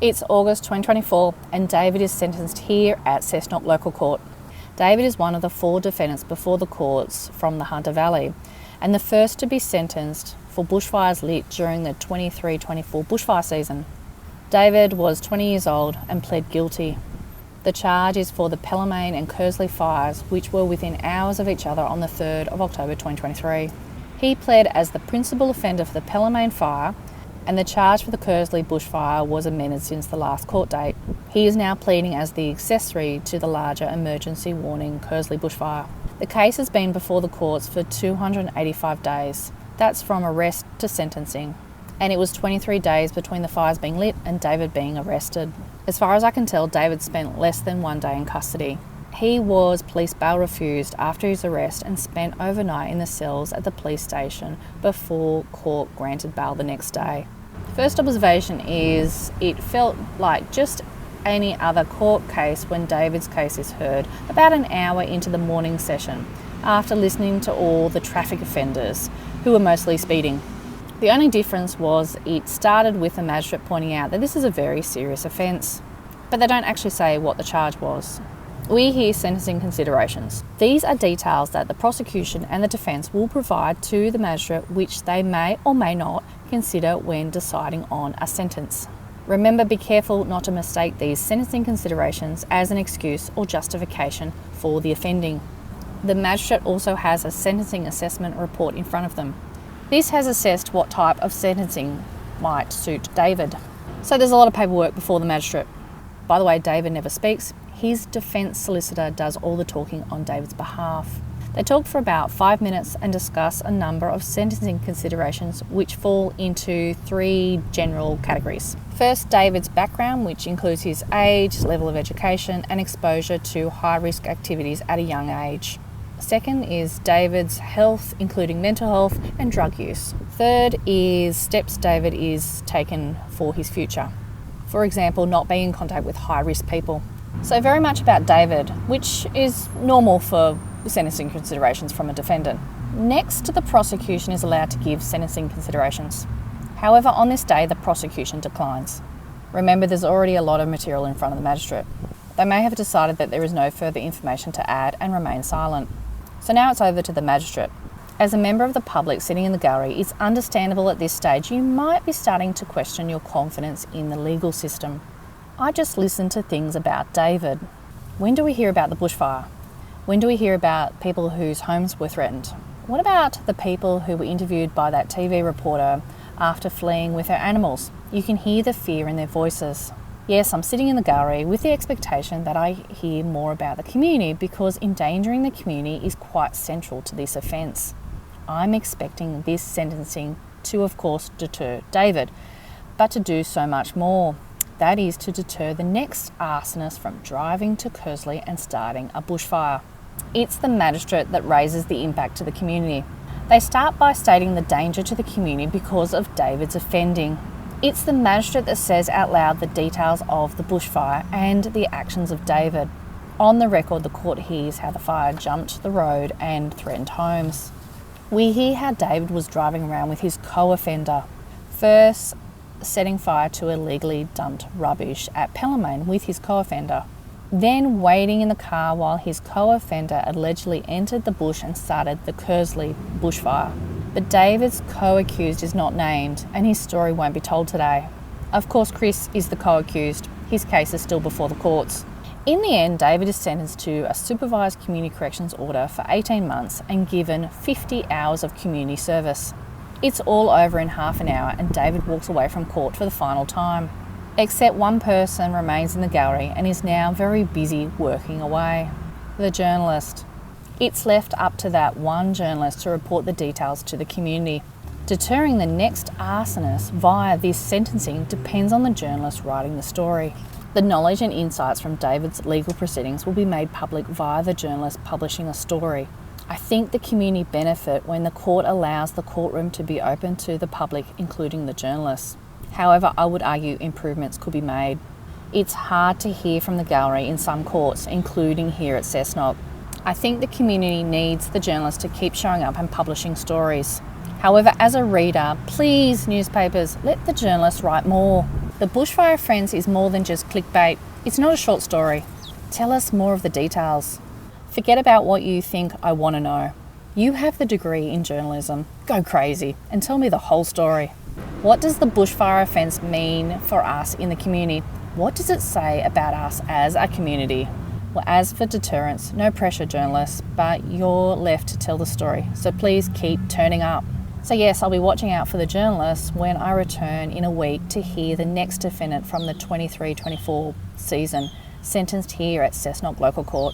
It's August 2024 and David is sentenced here at Cessnock Local Court. David is one of the 4 defendants before the courts from the Hunter Valley and the first to be sentenced for bushfires lit during the 23-24 bushfire season. David was 20 years old and pled guilty. The charge is for the Pelaw Main and Kearsley fires, which were within hours of each other on the 3rd of October 2023. He pled as the principal offender for the Pelaw Main fire, and the charge for the Kearsley bushfire was amended since the last court date. He is now pleading as the accessory to the larger emergency warning Kearsley bushfire. The case has been before the courts for 285 days. That's from arrest to sentencing. And it was 23 days between the fires being lit and David being arrested. As far as I can tell, David spent less than 1 day in custody. He was police bail refused after his arrest and spent overnight in the cells at the police station before court granted bail the next day. First observation is it felt like just any other court case when David's case is heard about an hour into the morning session after listening to all the traffic offenders who were mostly speeding. The only difference was it started with the magistrate pointing out that this is a very serious offence, but they don't actually say what the charge was. We hear sentencing considerations. These are details that the prosecution and the defence will provide to the magistrate, which they may or may not consider when deciding on a sentence. Remember, be careful not to mistake these sentencing considerations as an excuse or justification for the offending. The magistrate also has a sentencing assessment report in front of them. This has assessed what type of sentencing might suit David. So there's a lot of paperwork before the magistrate. By the way, David never speaks. His defence solicitor does all the talking on David's behalf. They talk for about 5 minutes and discuss a number of sentencing considerations which fall into 3 general categories. First, David's background, which includes his age, level of education and exposure to high-risk activities at a young age. Second is David's health, including mental health and drug use. Third is steps David is taken for his future. For example, not being in contact with high-risk people. So very much about David, which is normal for sentencing considerations from a defendant. Next, the prosecution is allowed to give sentencing considerations. However, on this day, the prosecution declines. Remember, there's already a lot of material in front of the magistrate. They may have decided that there is no further information to add and remain silent. So now it's over to the magistrate. As a member of the public sitting in the gallery, it's understandable at this stage you might be starting to question your confidence in the legal system. I just listened to things about David. When do we hear about the bushfire? When do we hear about people whose homes were threatened? What about the people who were interviewed by that TV reporter after fleeing with her animals? You can hear the fear in their voices. Yes, I'm sitting in the gallery with the expectation that I hear more about the community because endangering the community is quite central to this offence. I'm expecting this sentencing to, of course, deter David, but to do so much more. That is to deter the next arsonist from driving to Kearsley and starting a bushfire. It's the magistrate that raises the impact to the community. They start by stating the danger to the community because of David's offending. It's the magistrate that says out loud the details of the bushfire and the actions of David. On the record, the court hears how the fire jumped the road and threatened homes. We hear how David was driving around with his co-offender, first setting fire to illegally dumped rubbish at Pelaw Main with his co-offender, then waiting in the car while his co-offender allegedly entered the bush and started the Kearsley bushfire. But David's co-accused is not named and his story won't be told today. Of course, Chris is the co-accused. His case is still before the courts. In the end, David is sentenced to a supervised community corrections order for 18 months and given 50 hours of community service. It's all over in half an hour and David walks away from court for the final time. Except one person remains in the gallery and is now very busy working away. The journalist. It's left up to that one journalist to report the details to the community. Deterring the next arsonist via this sentencing depends on the journalist writing the story. The knowledge and insights from David's legal proceedings will be made public via the journalist publishing a story. I think the community benefit when the court allows the courtroom to be open to the public, including the journalists. However, I would argue improvements could be made. It's hard to hear from the gallery in some courts, including here at Cessnock. I think the community needs the journalists to keep showing up and publishing stories. However, as a reader, please, newspapers, let the journalists write more. The Bushfire Friends is more than just clickbait. It's not a short story. Tell us more of the details. Forget about what you think I want to know. You have the degree in journalism. Go crazy and tell me the whole story. What does the bushfire offence mean for us in the community? What does it say about us as a community? Well, as for deterrence, no pressure, journalists, but you're left to tell the story. So please keep turning up. So yes, I'll be watching out for the journalists when I return in a week to hear the next defendant from the 23-24 season sentenced here at Cessnock Local Court.